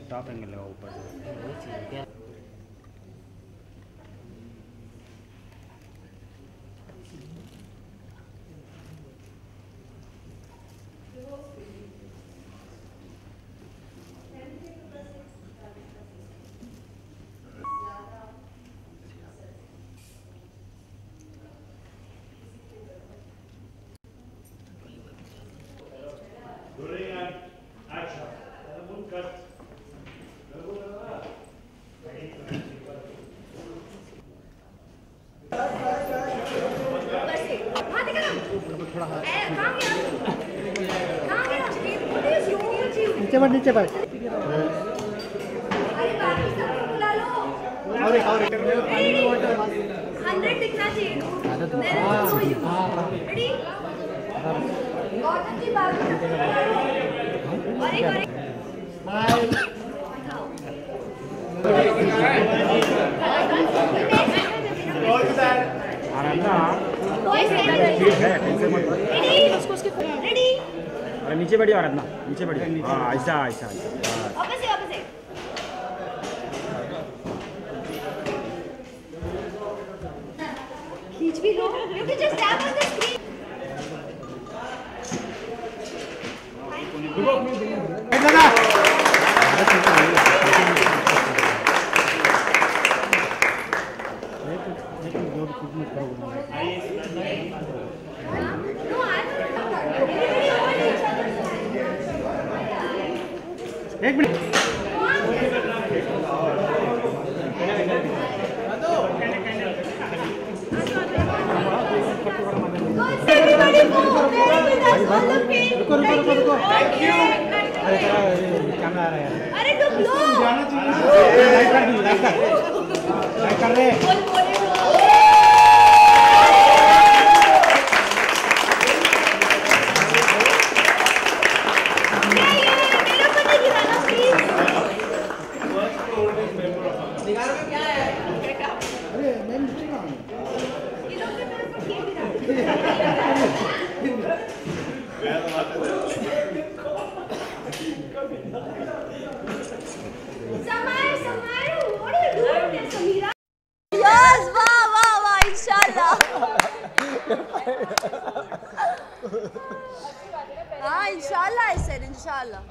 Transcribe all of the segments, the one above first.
Top angle लगा ऊपर से। नीचे बढ़ और 100 दिखना चाहिए। रेडी गौतम जी बात अरे नीचे बढ़िया आराधना, नीचे बढ़िया। हाँ ऐसा ऐसा खींच भी लो। You can just tap on the screen. एक मिनट Thank you. कैमरा आ रहा है। अरे तुम लोग लाइक कर रहे हाँ इंशाल्लाह I said इंशाल्लाह।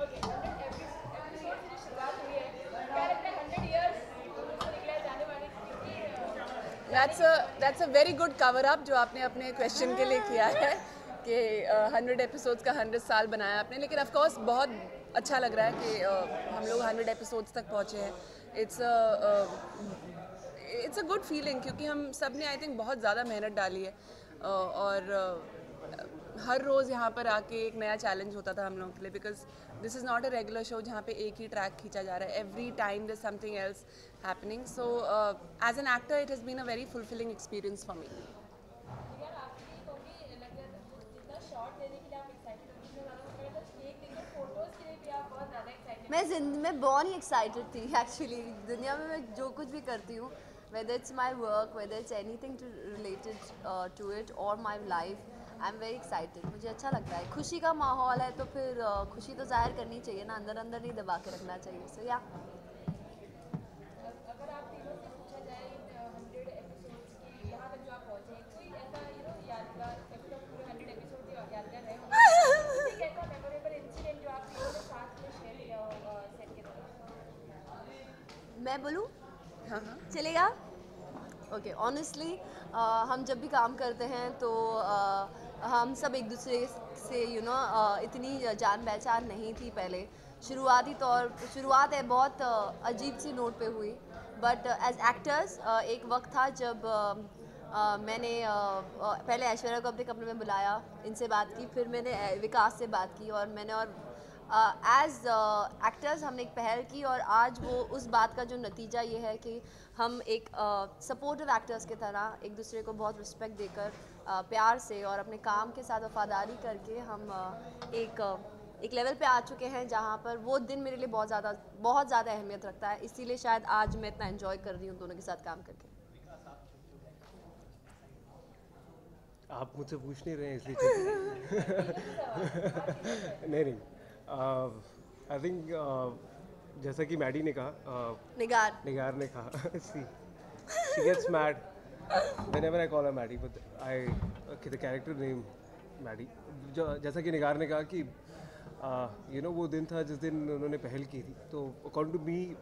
That's a very good cover up जो आपने अपने क्वेश्चन के लिए किया है कि 100 एपिसोड्स का 100 साल बनाया आपने, लेकिन ऑफ कोर्स बहुत अच्छा लग रहा है कि हम लोग 100 एपिसोड्स तक पहुँचे हैं। इट्स अ गुड फीलिंग क्योंकि हम सब ने आई थिंक बहुत ज़्यादा मेहनत डाली है और हर रोज़ यहाँ पर आके एक नया चैलेंज होता था हम लोगों के लिए, because this is not a regular show जहाँ पे एक ही ट्रैक खींचा जा रहा है। Every time there something else happening, so as an actor it has been a very fulfilling experience for me. मैं जिंदगी में बहुत ही एक्साइटेड थी एक्चुअली। दुनिया में मैं जो कुछ भी करती हूँ, whether it's my work, whether it's anything to related to it or my life, I'm very excited. मुझे अच्छा लगता है, खुशी का माहौल है तो फिर खुशी तो जाहिर करनी चाहिए ना, अंदर अंदर नहीं दबा के रखना चाहिए। सो या अगर आप तीनों से पूछा जाए 100 एपिसोड्स की यहाँ तक जो आप पहुँचे, कोई ऐसा यादगार एपिसोड, पूरे 100 एपिसोड यादगार रहे होंगे, एक ऐसा मेमोरेबल इंसिडेंट जो आप तीनों ने साथ में शेयर किया हो सेट के दौरान? मैं बोलूँ? हाँ हाँ चलेगा? ओके, ऑनेस्टली हम जब भी काम करते हैं तो हम सब एक दूसरे से इतनी जान पहचान नहीं थी पहले। शुरुआत है बहुत अजीब सी नोट पे हुई, बट एज एक्टर्स एक वक्त था जब मैंने पहले ऐश्वर्या को अपने कमरे में बुलाया, इनसे बात की, फिर मैंने विकास से बात की और मैंने एज एक्टर्स हमने एक पहल की और आज वो उस बात का जो नतीजा ये है कि हम एक सपोर्टिव एक्टर्स की तरह एक दूसरे को बहुत रिस्पेक्ट देकर प्यार से और अपने काम के साथ वफादारी करके हम एक लेवल पे आ चुके हैं जहाँ पर वो दिन मेरे लिए बहुत ज़्यादा अहमियत रखता है। इसीलिए शायद आज मैं इतना एंजॉय कर रही हूँ दोनों के साथ काम करके। आप मुझसे पूछ नहीं रहे हैं इसलिए नहीं आई थिंक जैसा कि मैडी ने कहा निगार ने कहा she gets mad whenever I call her Maddie but the character name Maddie जैसा कि निगार ने कहा कि वो दिन था जिस दिन उन्होंने पहल की थी, तो अकॉर्डिंग टू मी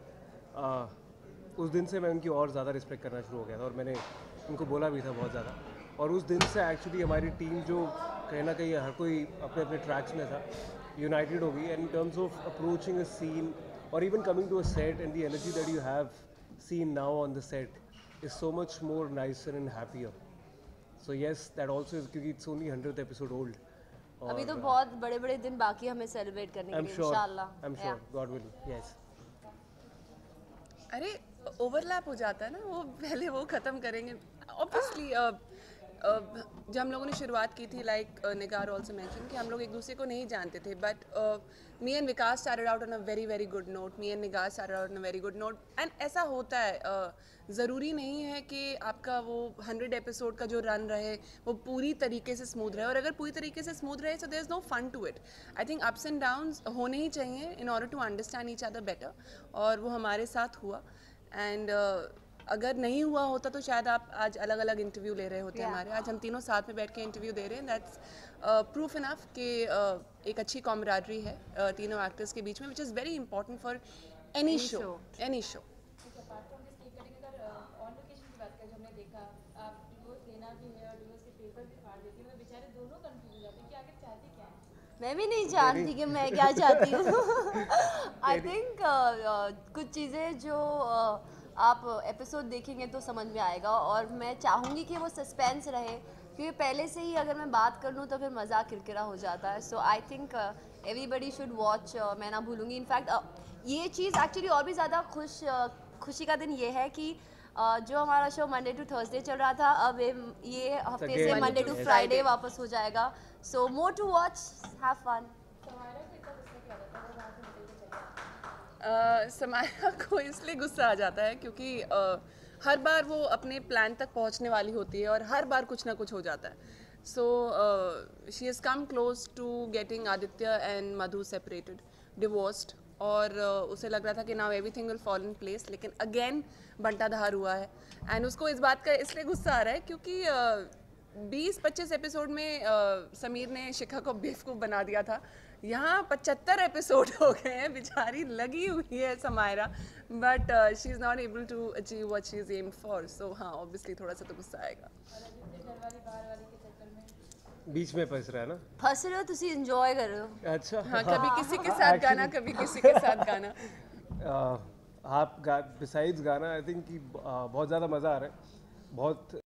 उस दिन से मैं उनकी और ज़्यादा रिस्पेक्ट करना शुरू हो गया था और मैंने उनको बोला भी था बहुत ज़्यादा। और उस दिन से एक्चुअली हमारी टीम जो कहीं ना कहीं हर कोई अपने अपने ट्रैक्स में था, यूनाइटेड हो गई and in terms of approaching a scene और even coming to a set and the energy that you have seen now on the set is so much more nicer and happier. So yes that also is, क्योंकि it's only 100th episode old. अभी तो बहुत बड़े बड़े दिन बाकी हमें celebrate करने के लिए इंशाल्लाह। I am sure God will. Yes अरे ओवरलैप हो जाता है ना, वो पहले वो ख़त्म करेंगे ऑब्वियसली। जब हम लोगों ने शुरुआत की थी, लाइक निगार ऑल्सो मेंशन कि हम लोग एक दूसरे को नहीं जानते थे, but me and Vikas started out on a very very good note, me and Nigar started out on a very good note. And ऐसा होता है, ज़रूरी नहीं है कि आपका वो 100 एपिसोड का जो रन रहे वो पूरी तरीके से स्मूथ रहे, और अगर पूरी तरीके से स्मूथ रहे so there is no fun to it. I think ups and downs होने ही चाहिए in order to understand each other better, और वो हमारे साथ हुआ। एंड अगर नहीं हुआ होता तो शायद आप आज अलग अलग इंटरव्यू ले रहे होते हैं हमारे। आज हम तीनों साथ में बैठ के इंटरव्यू दे रहे हैं, दैट्स प्रूफ इनफ कि एक अच्छी कॉमराडरी है तीनों एक्टर्स के बीच में, which is very important for any show. Apart from this keep cutting, अगर ऑन लोकेशन की बात करें, जो हमने देखा आप डिवोर्स लेना भी है और डिवोर्स के पेपर भी फाड़ देती है, बेचारे दोनों कंफ्यूज हो जाते हैं कि आगे चाहती क्या है। मैं भी नहीं जानती कि मैं क्या चाहती हूँ। आई थिंक कुछ चीज़ें जो आप एपिसोड देखेंगे तो समझ में आएगा, और मैं चाहूँगी कि वो सस्पेंस रहे, क्योंकि पहले से ही अगर मैं बात कर लूँ तो फिर मज़ाक किरकिरा हो जाता है। So I think everybody should watch मैं ना भूलूँगी। इनफैक्ट ये चीज़ एक्चुअली और भी ज़्यादा खुशी का दिन ये है कि जो हमारा शो मंडे टू थर्सडे चल रहा था, अब ये हफ्ते से मंडे टू फ्राइडे वापस हो जाएगा। So more to watch, have fun. समाया को इसलिए गुस्सा आ जाता है क्योंकि हर बार वो अपने प्लान तक पहुंचने वाली होती है और हर बार कुछ ना कुछ हो जाता है। So she has come close to getting Aditya and Madhu separated, divorced, और उसे लग रहा था कि now everything will fall in place, लेकिन अगेन बंटाधार हुआ है। एंड उसको इस बात का इसलिए गुस्सा आ रहा है क्योंकि 20-25 एपिसोड में समीर ने शिखा को बेवकूफ़ बना दिया था। यहाँ 75 एपिसोड हो गए हैं, बेचारी लगी हुई है Samaira, but she is not able to achieve what she is aimed for. So हाँ, ऑब्वियसली थोड़ा सा तो गुस्सा आएगा। बीच में फंस रहा है ना, फंस रहे हो तुसी, एंजॉय कर रहे हो। अच्छा हाँ, कभी किसी के साथ गाना, कभी किसी के साथ गाना। आप बिसाइड्स गाना, आई थिंक कि बहुत ज़्यादा मज़ा आ रहा है, बहुत